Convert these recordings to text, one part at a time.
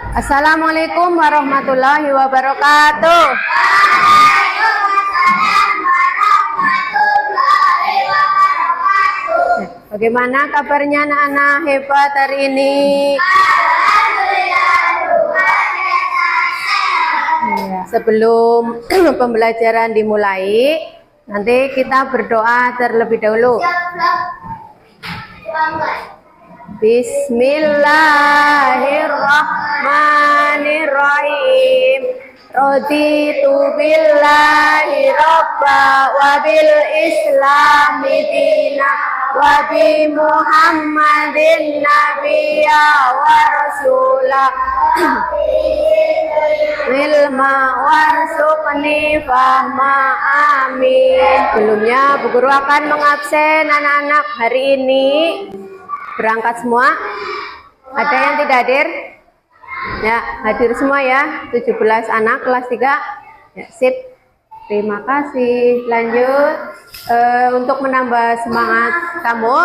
Assalamualaikum warahmatullahi wabarakatuh. Bagaimana kabarnya anak-anak hebat hari ini? Sebelum pembelajaran dimulai, nanti kita berdoa terlebih dahulu. Bismillahirrahmanirrahim. Raditu billahi robba wa bil islami dina wa bi muhammadin nabiyya wa rasulah ilma warzuqni fahma amin. Sebelumnya Bu Guru akan mengabsen anak-anak hari ini. Berangkat semua? Ada yang tidak hadir? Ya, hadir semua ya, 17 anak kelas 3. Ya, sip. Terima kasih. Lanjut untuk menambah semangat kamu.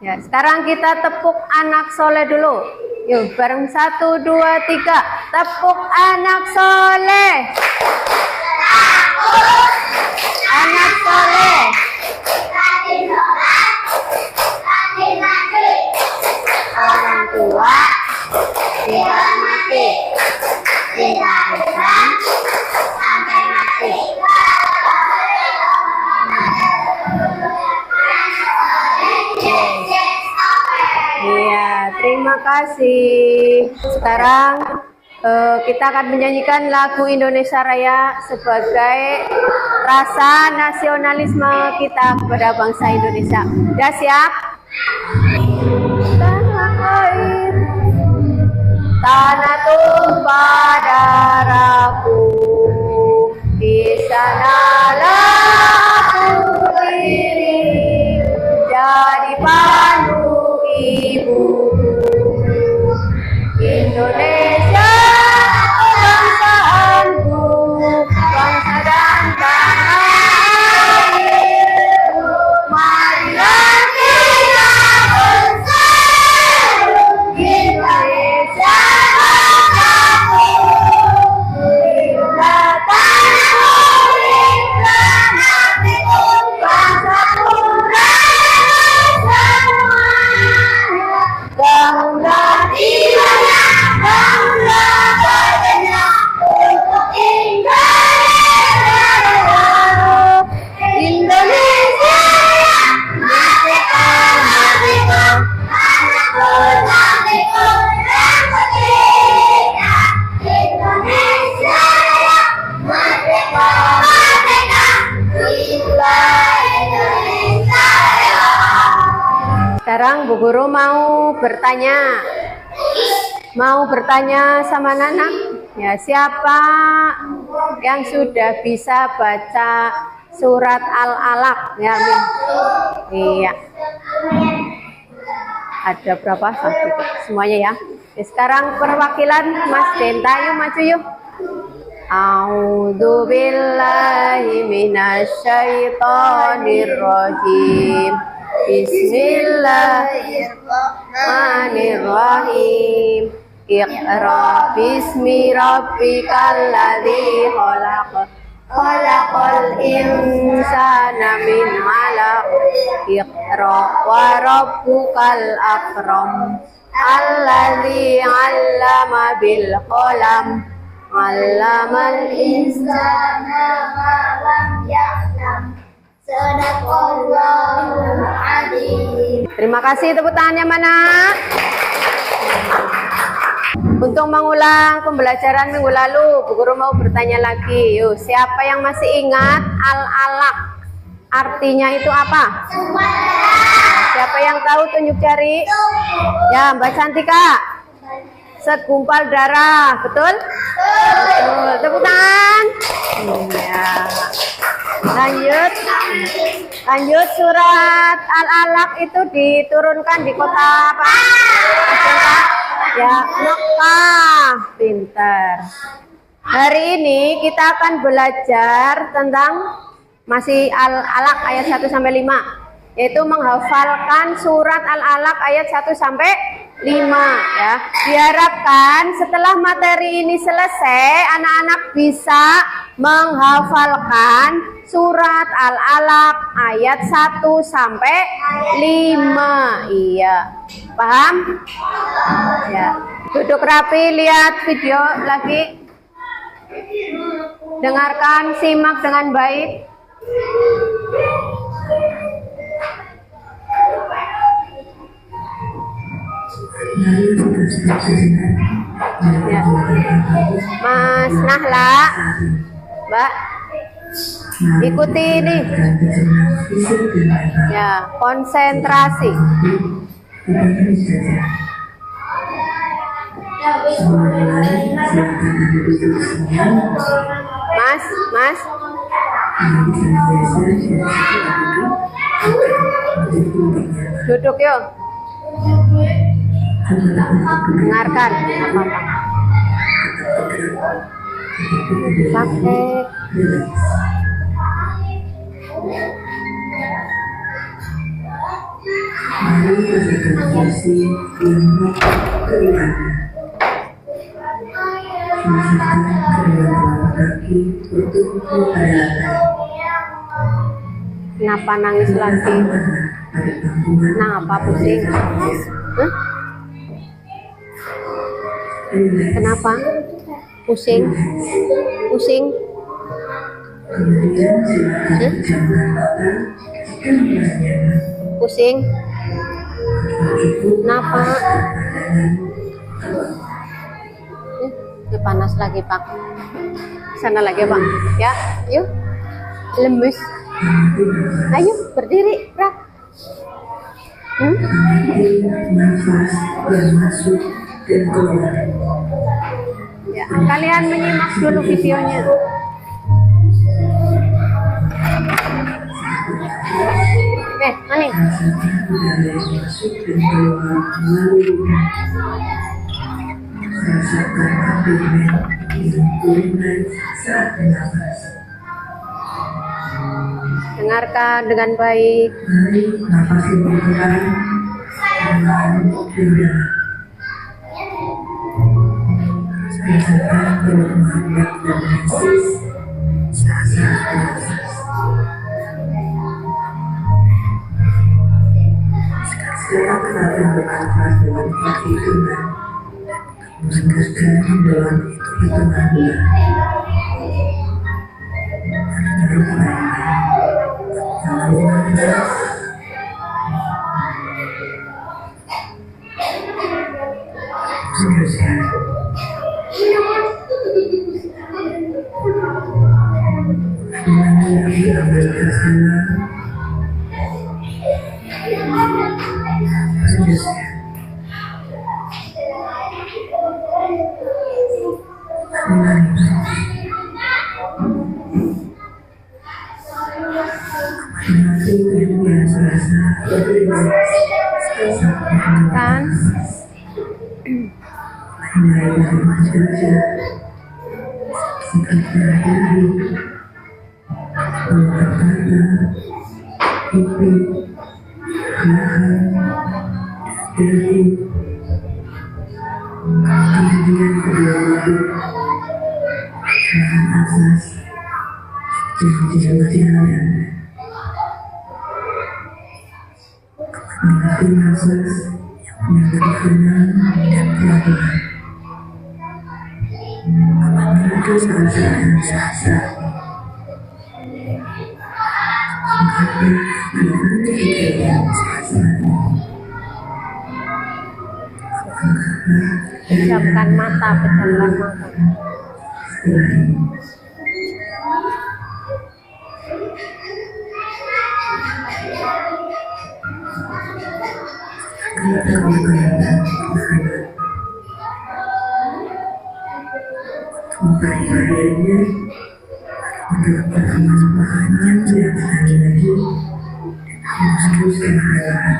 Ya, sekarang kita tepuk anak soleh dulu. Yuk, bareng 1, 2, 3. Tepuk anak soleh. Anak soleh. Orang tua tidak mati, tidak Islam sampai mati. Iya, terima kasih. Sekarang kita akan menyanyikan lagu Indonesia Raya sebagai rasa nasionalisme kita kepada bangsa Indonesia. Sudah siap? Tanah tumpah darahku, di sanalah aku diri, jadi pandu ibuku. Indonesia bangsaanku, bangsa dan tanah airku, marilah kita bersatu. Indonesia Sekarang Bu Guru mau bertanya sama anak-anak. Ya, siapa yang sudah bisa baca surat Al-Alaq? Ya, iya. Ada berapa? Satu. Semuanya ya. Sekarang perwakilan Mas Denta, yuk maju yuk. A'udzu billahi minasyaitonir rajim. Bismillahirrahmanirrahim. Iqra bismi rabbikal ladzi khalaq. Khalaqal insana min 'alaq. Iqra wa rabbukal akram. Alladzi 'allama bil qalam. 'Allamal insana ma lam ya'lam. Sadaqallahul adzim. Terima kasih, tepuk tangannya mana? Untuk mengulang pembelajaran minggu lalu, Bu Guru mau bertanya lagi. Yuk, siapa yang masih ingat Al-Alaq? Artinya itu apa? Siapa yang tahu tunjuk jari? Ya, Mbak Cantika. Segumpal darah, betul? Betul. Tepuk tangan. Ya. Lanjut surat Al-Alaq itu diturunkan di kota apa? Ya, Mekah. Pintar. Hari ini kita akan belajar tentang masih Al-Alaq ayat 1 sampai 5, yaitu menghafalkan surat Al-Alaq ayat 1 sampai ya. Diharapkan setelah materi ini selesai, anak-anak bisa menghafalkan surat Al-Alaq ayat 1 sampai 5. Iya. Paham? Ya. Duduk rapi, lihat video lagi. Dengarkan, simak dengan baik. Ya. Mas Nahla, Mbak, ikuti ini. Ya, konsentrasi. Mas. Duduk yuk. Dengarkan apa-apa. Pakai. Mari tegakkan posisi lembut ke depan. Masukkan kedua telapak kaki bertumpu pada lantai. Kenapa nangis lagi? Kenapa pusing? Hah? Kenapa? Pusing? Kemudian silakan pejamkan mata jika merasa nyaman. Pusing? Kenapa? Panas lagi, Pak. Sana lagi, Pak. Ya, yuk. Lemes. Ayo, berdiri, Pak. Nafas yang masuk dan keluar. Ya, kalian menyimak dulu videonya. Mana? Rasakan udara yang masuk dan keluar melalui hidung. Rasakan abdomen yang turun naik saat bernafas. Dengarkan dengan baik. Mari nafas lebih pelan, perlahan dan dalam. Rasakan perut menghangat dan menyesis saat bernafas. Sekarang akan bernafas dengan kaki kanan. Mengangkatkan dalam itu di tengah bulan. Tarik baik-baik. Lalu nafas. Teruskan. Mulai ambil nafas dalam. Teruskan. Kan? Mulai dari wajah, sekitar dahi, bawah mata, pipi, leher, dahi, kemudian kedua lutut, bagian atas, dan jari-jari. Melatih nafas yang tenang dan pelan-pelan. Menuju perasaan sah-sah. Mengapa ada kejadian sah-sah? Pejamkan mata. Baik-baiknya untuk perkembangan yang tidak lagi-lagi harus terus berjalan.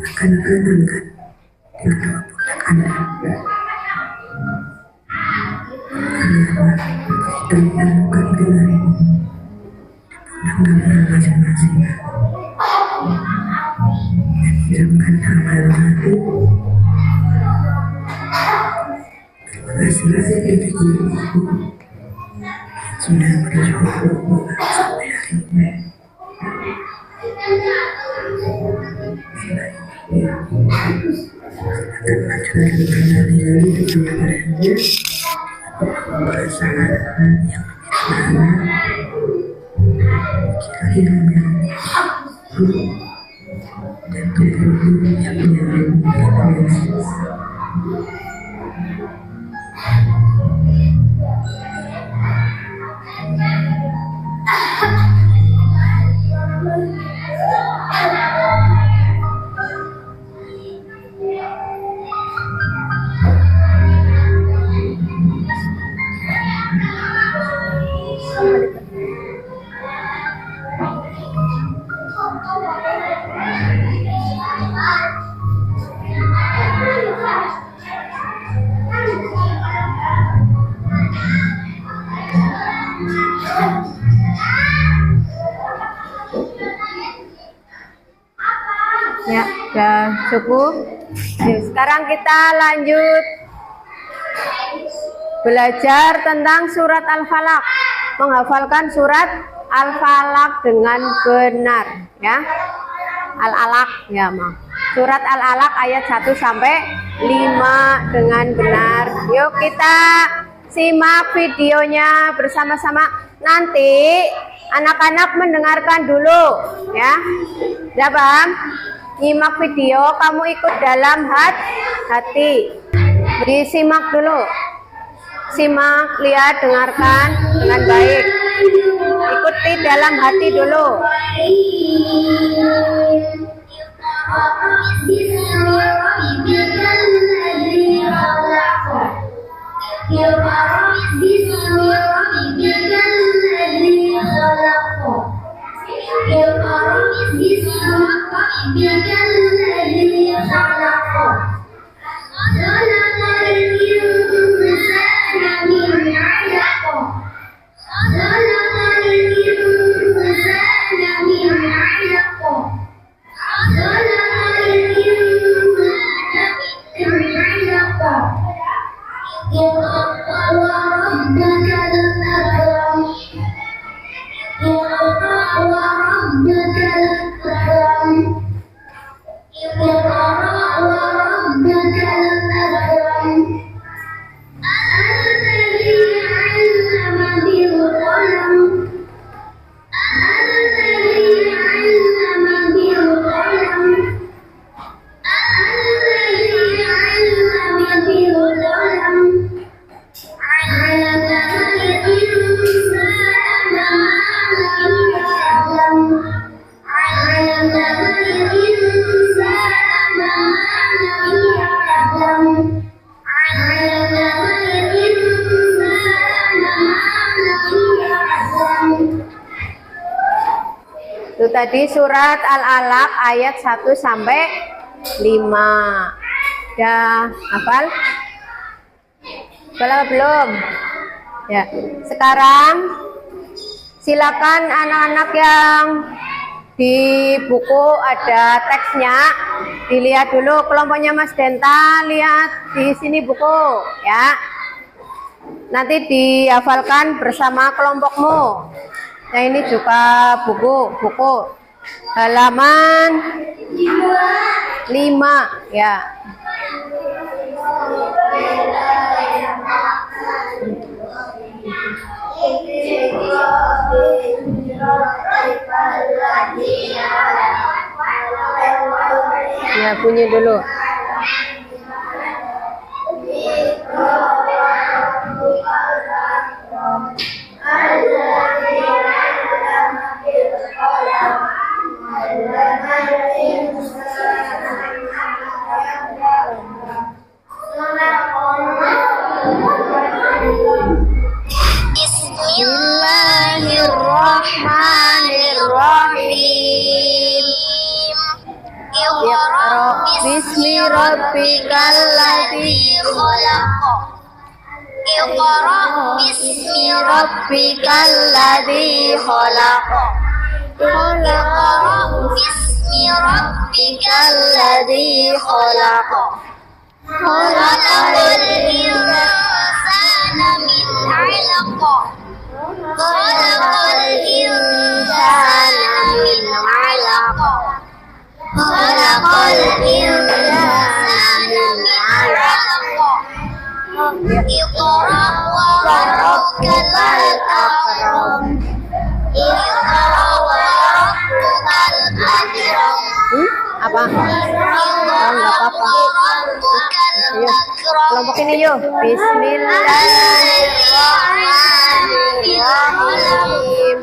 Akan berangkat dengan dua pundak Anda. Berikan bukan gelari pundak masing-masing. Kirimkan amal hati masing-masing individu sudah bersyukur sampai hari ini. Akan ajukan kembali lagi kebenarannya perasaan yang mana kira-kira dan tubuh yang menyebabkan ya, sudah cukup. Yuk, sekarang kita lanjut belajar tentang surat Al-Falaq, menghafalkan surat Al-Falaq dengan benar, ya. Al-Alaq, ya, maaf. Surat Al-Alaq ayat 1 sampai 5 dengan benar. Yuk kita simak videonya bersama-sama. Nanti anak-anak mendengarkan dulu, ya. Ya, paham? Nyimak video, kamu ikut dalam hati. Disimak dulu. Simak, lihat, dengarkan dengan baik. Ikuti dalam hati dulu. Itu tadi surat Al-Alaq ayat 1 sampai 5. Udah hafal? Hafal belum? Ya. Sekarang silakan anak-anak yang di buku ada teksnya dilihat dulu. Kelompoknya Mas Denta, lihat di sini buku, ya. Nanti dihafalkan bersama kelompokmu. Nah, ini juga buku halaman 5, ya. Ya, bunyi dulu. Bismillahirrahmanirrahim. Iqra bismi rabbikal ladzi khalaq. Iqra bismi rabbikal ladzi khalaq. Iqra bismi rabbikal ladzi khalaq. Khalaqal insana min 'alaq. Khalaqal insana min 'alaq. Khalaqal insana min 'alaq. Iqra wa rabbukal akram. Iqra wa rabbukal akram. Apa? Enggak apa-apa. Ayo, kelompok ini yuk. Bismillahirrahmanirrahim.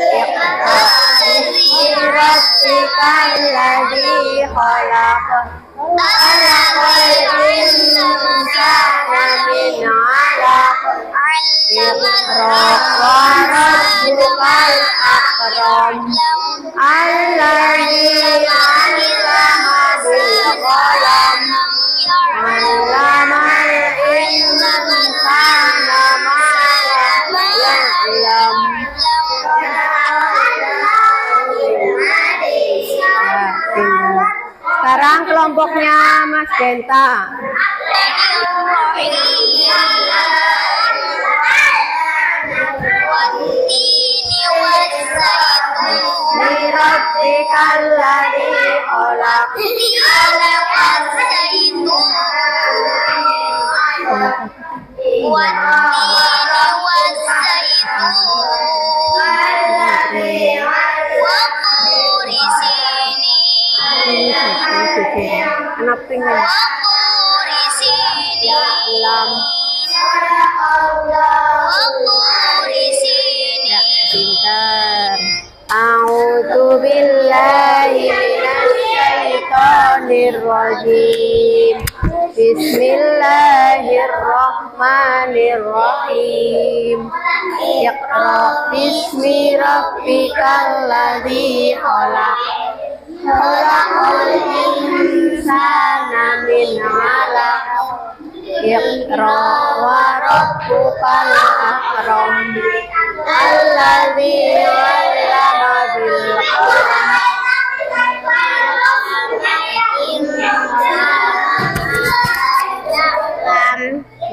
Iqra bismi rabbikal ladzi khalaq. Khalaqal insana min 'alaq. Iqra wa rabbukal akram. Alladzi 'allama bil qalam. 'Allamal insana ma lam ya'lam. Sekarang kelompoknya Mas Genta. Rabbikal ladzi khalaq. Anak pengen. Ya lam. Ya pintar. A'udzu billahi minasyaitonir rajim. Bismillahirrahmanirrahim. Iqra bismi rabbikal ladzi khalaq. Khalaqal insana min 'alaq. Iqra wa rabbukal akram. Alladzi 'allama bil qalam.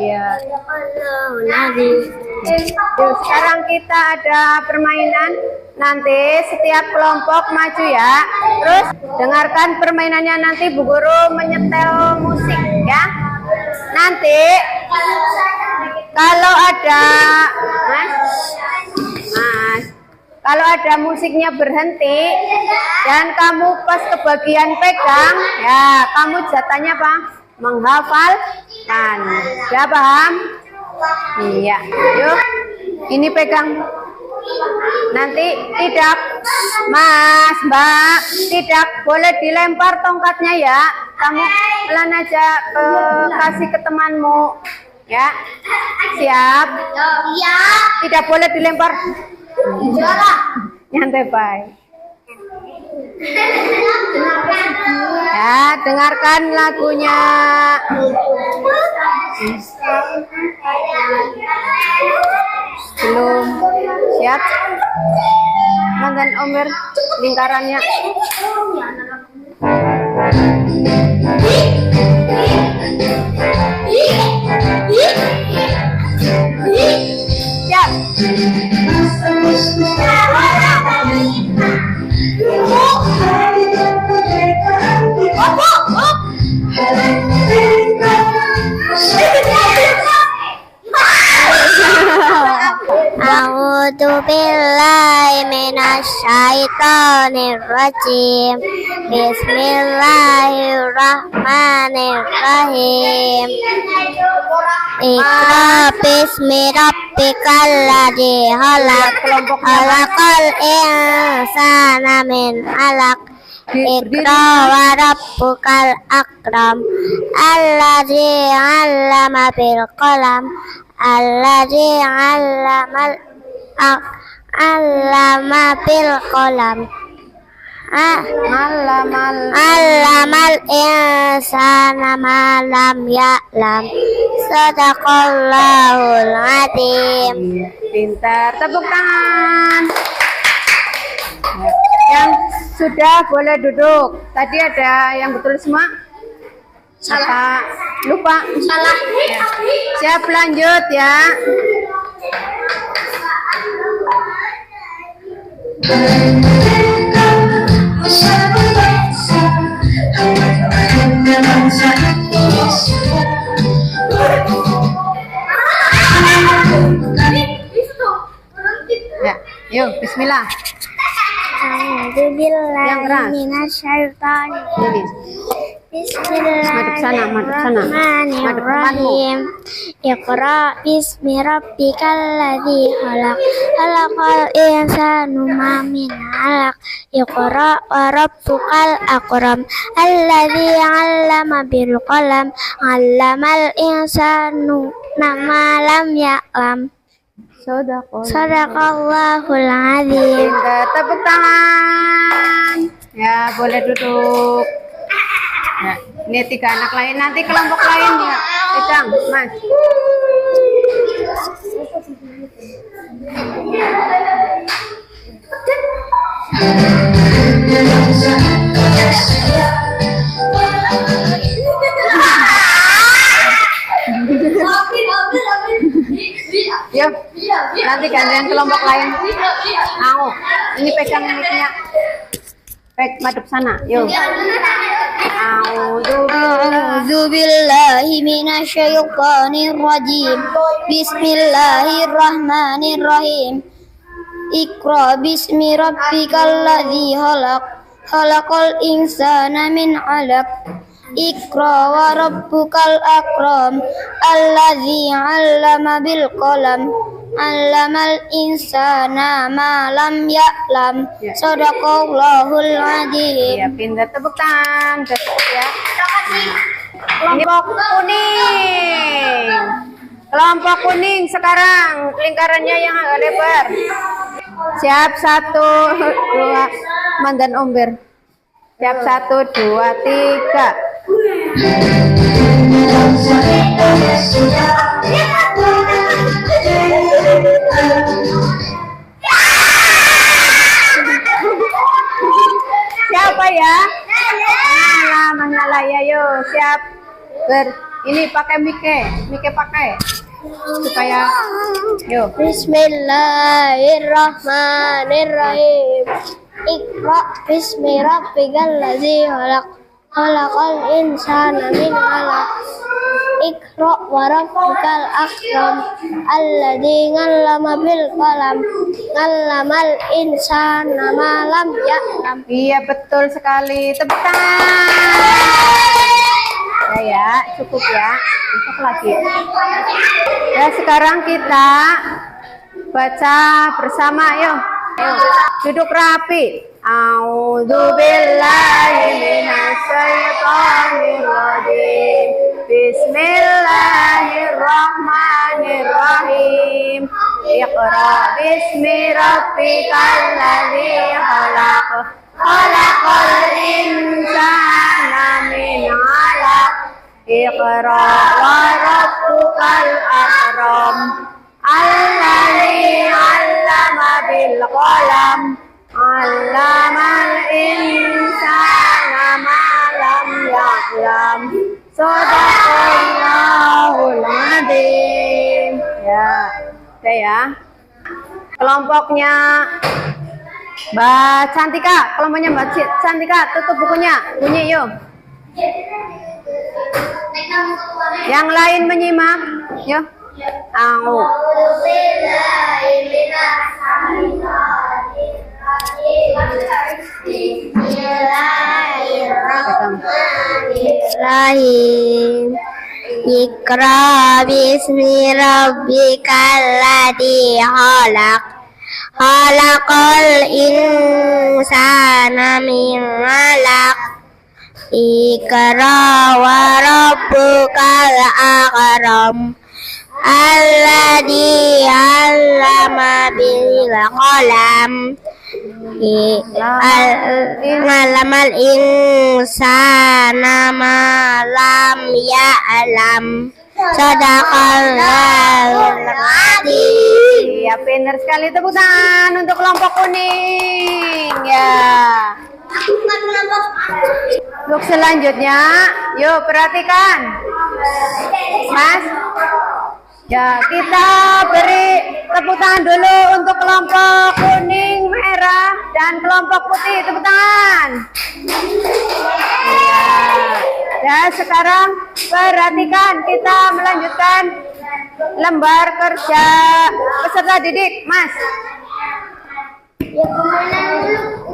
Ya. Yuk, sekarang kita ada permainan. Nanti setiap kelompok maju ya. Terus dengarkan permainannya, nanti Bu Guru menyetel musik ya. Nanti kalau ada kalau ada musiknya berhenti dan kamu pas kebagian pegang, ya kamu jatahnya apa? Menghafalkan. Ya paham? Iya. Yuk, ini pegang. Nanti tidak, Mas, Mbak, tidak boleh dilempar tongkatnya ya. Kamu pelan aja kasih ke temanmu. Ya, siap? Iya. Tidak boleh dilempar. Nyantai baik. Ya, dengarkan lagunya. Belum siap? Mantan Omer lingkarannya. Siap. A'udzu billahi minasyaitonir rajim. Bismillahirrahmanirrahim. Iqra bismi rabbikal ladzi khalaq. Khalaqal insana min 'alaq. Iqra wa rabbukal akram. Alladzi 'allama bil qalam. Alladzi 'allama bil qalam. Allamal insana ma lam ya'lam. Sadaqallahul azim. Pintar, tepuk tangan. Yang sudah boleh duduk. Tadi ada yang betul semua? Salah. Lupa? Salah. Ya. Siap, lanjut ya. Ya, yuk, bismillah. Yang keras. A'udzubillahi Ini. Madep sana, madep sana. Madep temanmu. Bismillahirrahmanirrahim. Iqra bismi rabbikal ladzi khalaq. Khalaqal insana min 'alaq. Iqra wa rabbukal akram. Alladzi 'allama bil qalam. 'Allamal insanu ma lam ya'lam. Sadaqallahul azim. Tepuk tangan. Ya, boleh duduk. Ya, ini 3 anak lain, nanti kelompok lain ya. Pegang, Mas. Yuk, nanti gantian kelompok lain. Mau, ini pegang mic-nya. Madep sana, yuk. A'udzu billahi minasyaitonir rajim. Bismillahirrahmanirrahim. Iqra bismi rabbikal ladzi khalaq. Khalaqal insana min 'alaq. Iqra wa rabbukal akram. Alladzi 'allama bil qalam. 'Allamal insana ma lam ya'lam. Sadaqallahul azim. Ya, pintar, tepuk tangan. Ya. Kelompok kuning. Kelompok kuning sekarang lingkarannya yang agak lebar. Siap, 1, 2, mandan omber. Siap, 1, 2, 3. Siapa ya? Nala ya, yo, siap. Ini pakai Mike pakai supaya yo. Bismillahirrahmanirrahim. Iqra bismi rabbikal ladzi khalaq. Khalaqal insana min 'alaq. Iqra wa rabbukal akram. Alladzi 'allama bil qalam. 'Allamal insana ma lam ya'lam. Iya, betul sekali. Tepuk tangan. Ya, cukup ya. Besok lagi. Ya, sekarang kita baca bersama, yuk. Ayo, duduk rapi. A'udzubillahi minasyaitonir rajim. Bismillahirrahmanirrahim. Iqra bismi rabbikal ladzi khalaq. Khalaqal insana min 'alaq. Iqra wa rabbukal akram. Alladzi 'allama bil qalam. 'Allamal insana ma lam ya'lam. Sadaqallahul azim. Ya, udah ya. Kelompoknya Mbak Cantika, kelompoknya Mbak Cantika, tutup bukunya. Bunyi yuk. Yang lain menyimak, yuk. Bismillahirrahmanirrahim. Iqra bismi rabbikal ladzi khalaq. Khalaqal insana min 'alaq. Iqra wa rabbukal akram. Alladzi 'allama bil qalam. 'Allamal insana ma lam ya'lam. Sadaqallahul azim. Iya, benar sekali. Tepuk tangan untuk kelompok kuning. Ya. Untuk selanjutnya, yuk perhatikan. Mas. Ya, kita beri tepuk tangan dulu untuk kelompok kuning, merah, dan kelompok putih. Tepuk tangan. Ya. Dan sekarang perhatikan, kita melanjutkan lembar kerja peserta didik, Mas.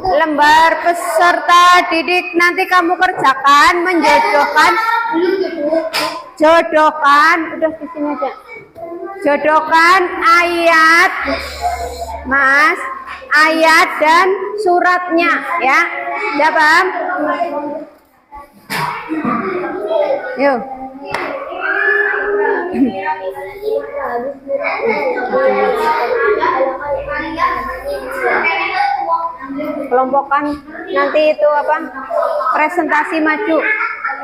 Lembar peserta didik nanti kamu kerjakan menjodohkan, udah di sini aja. Jodohkan ayat, Mas, ayat dan suratnya, ya. Udah paham? Yuk. Kelompokkan nanti itu apa? Presentasi maju.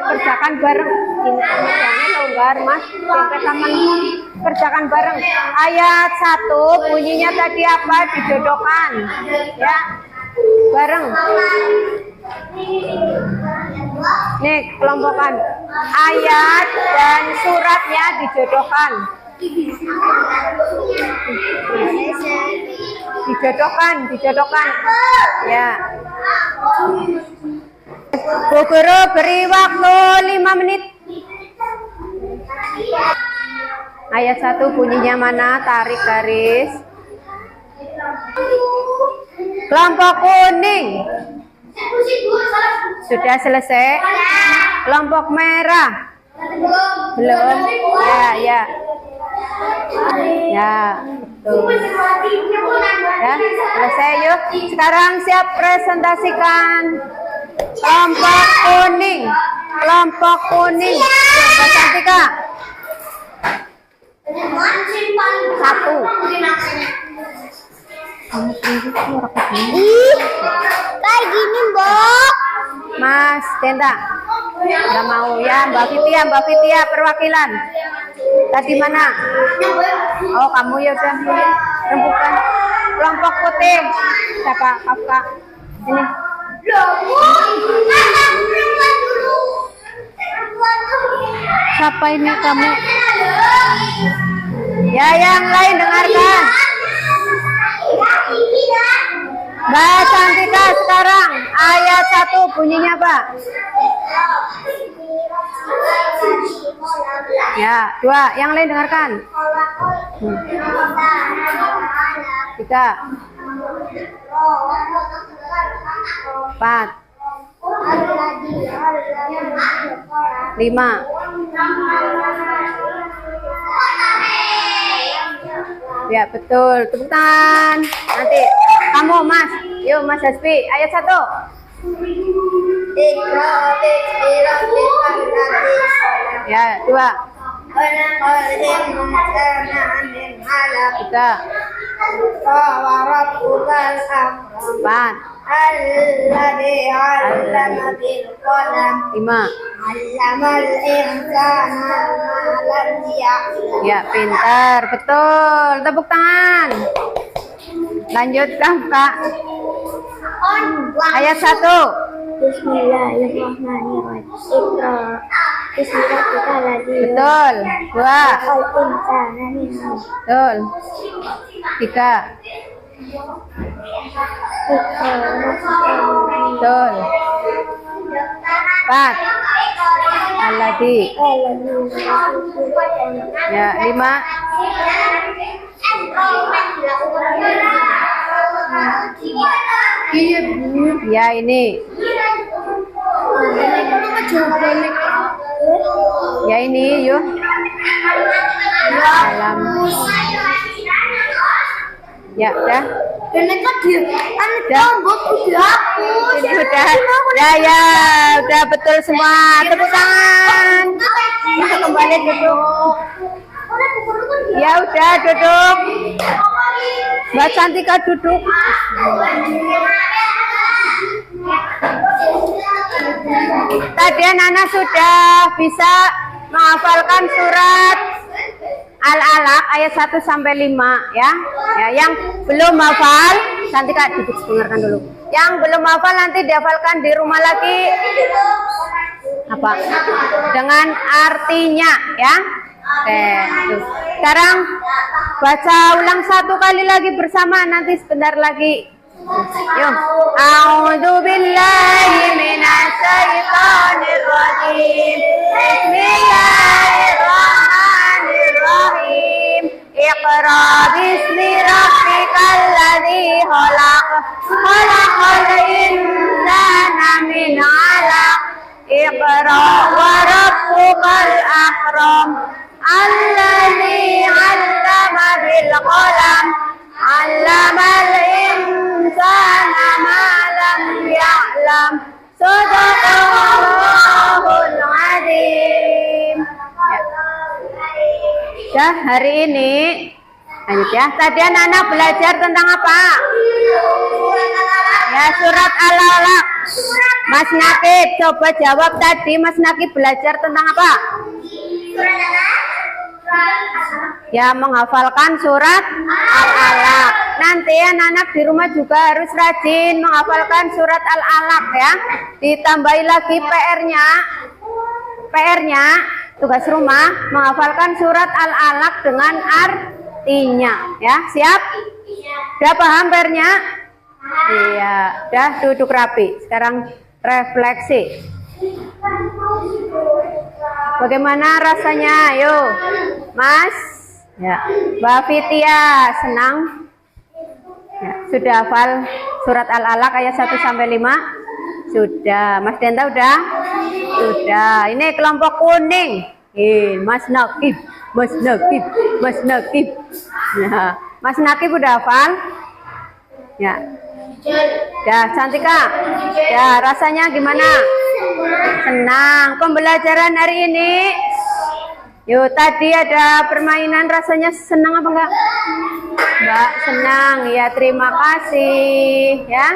Kerjakan bareng. Ini kerjanya longgar, Mas. Sampai tamanmu. Kerjakan bareng. Ayat 1 bunyinya tadi apa? Dijodohkan. Ya. Bareng. Nih, kelompokkan. Ayat dan suratnya dijodohkan. Dijodohkan. Ya. Bu Guru beri waktu 5 menit. Ayat 1 bunyinya mana? Tarik garis. Kelompok kuning. Sudah selesai. Kelompok merah. Belum. Ya. Ya, betul. Ya, selesai yuk. Sekarang siap presentasikan. Kelompok kuning. Mbak Santika. 1. Ih, kayak gini, Mbak. Mas Denta. Nggak mau ya, Mbak Fitia perwakilan. Tadi mana? Oh, kamu ya udah. Rembukan. Kelompok putih. Siapa? Kakak. Ini. Siapa ini kamu? Ya, yang lain dengarkan. Mbak Santika sekarang ayat 1 bunyinya apa? Ya, 2. Yang lain dengarkan. 3. 4. 5. Ya, betul. Tepuk tangan. Nanti kamu, Mas. Yuk, Mas Hasbi. Ayat 1. Ya, 2. 3. 4. 5. Ya, pintar. Betul. Tepuk tangan. Lanjutkan, Kak. Ayat 1. Bismillahirrahmanirrahim. Betul. 2. Betul. 3. Betul. 4. Alladzi. Ya, 5. Ya, ini. Ya, ini yuk. Alam. Ya, udah. Ya, udah betul semua. Tepuk tangan. Kita kembali duduk. Ya, udah duduk. Mbak Santika duduk. Tadi anak-anak sudah bisa menghafalkan surat Al-Alaq ayat 1 sampai 5 ya. Ya, yang belum hafal, nanti Kak duduk dengarkan dulu. Yang belum hafal nanti dihafalkan di rumah lagi apa? Dengan artinya ya. Oke, tuh. Sekarang baca ulang 1 kali lagi bersama, nanti sebentar lagi. Yuk. A'udzu billahi minasy syaithanir rajim. Bismillahirrahmanirrahim. Iqra bismi rabbikal ladzi khalaq. Khalaqal insana min 'alaq. Iqra wa rabbukal akram. Alladzi 'allama bil qalam. 'Allamal insana ma lam ya'lam. Shadaqallahul 'adzim. Ya, hari ini lanjut ya. Tadi anak-anak belajar tentang apa? Ya, surat Al-Alaq. Mas Nakib, coba jawab tadi Mas Nakib belajar tentang apa? Ya, menghafalkan surat Al-Alaq. Nanti anak-anak di rumah juga harus rajin menghafalkan surat Al-Alaq ya. Ditambahi lagi PR-nya tugas rumah menghafalkan surat Al-Alaq dengan artinya ya. Siap? Udah paham PR-nya? Iya, udah duduk rapi. Sekarang refleksi. Bagaimana rasanya? Ayo, Mas. Ya, Mbak Fitia senang. Ya, sudah hafal surat Al-Alaq ayat 1 sampai 5? Sudah. Mas Denta udah? Sudah. Ini kelompok kuning. Mas Nakib, Mas Nakib, Mas Nakib. Ya, Mas Nakib udah hafal? Ya. Ya, Cantika. Ya, rasanya gimana? Senang. Pembelajaran hari ini. Yuk, tadi ada permainan, rasanya senang apa enggak? Enggak, senang. Ya, terima kasih ya.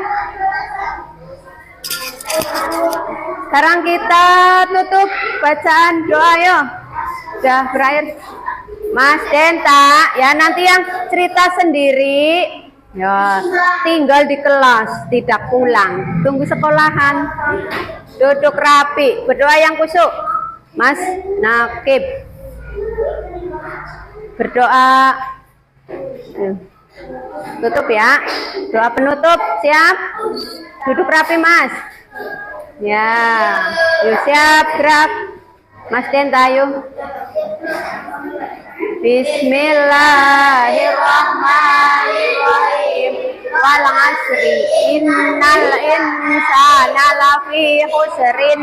Sekarang kita tutup bacaan doa yuk. Sudah berakhir. Mas Denta, ya nanti yang cerita sendiri ya tinggal di kelas, tidak pulang. Tunggu sekolahan. Duduk rapi, berdoa yang khusyuk. Mas Nakib berdoa. Tutup ya. Doa penutup, siap? Duduk rapi Mas. Ya, yuk siap, gerak. Mas Denta yuk. Bismillahirrahmanirrahim. Wal 'asri innal insana lafi khusrin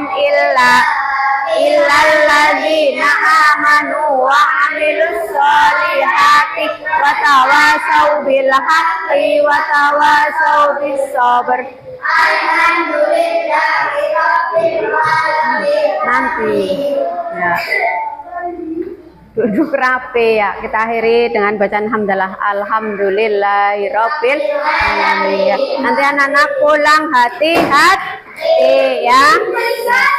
illal ladzina amanu wa 'amilus sholihati wa tawasau bil haqqi wa tawasau bis sabr. Nanti ya. Duduk rapi ya. Kita akhiri dengan bacaan hamdalah. Alhamdulillahirabbil alamin. Nanti anak-anak pulang hati-hati ya.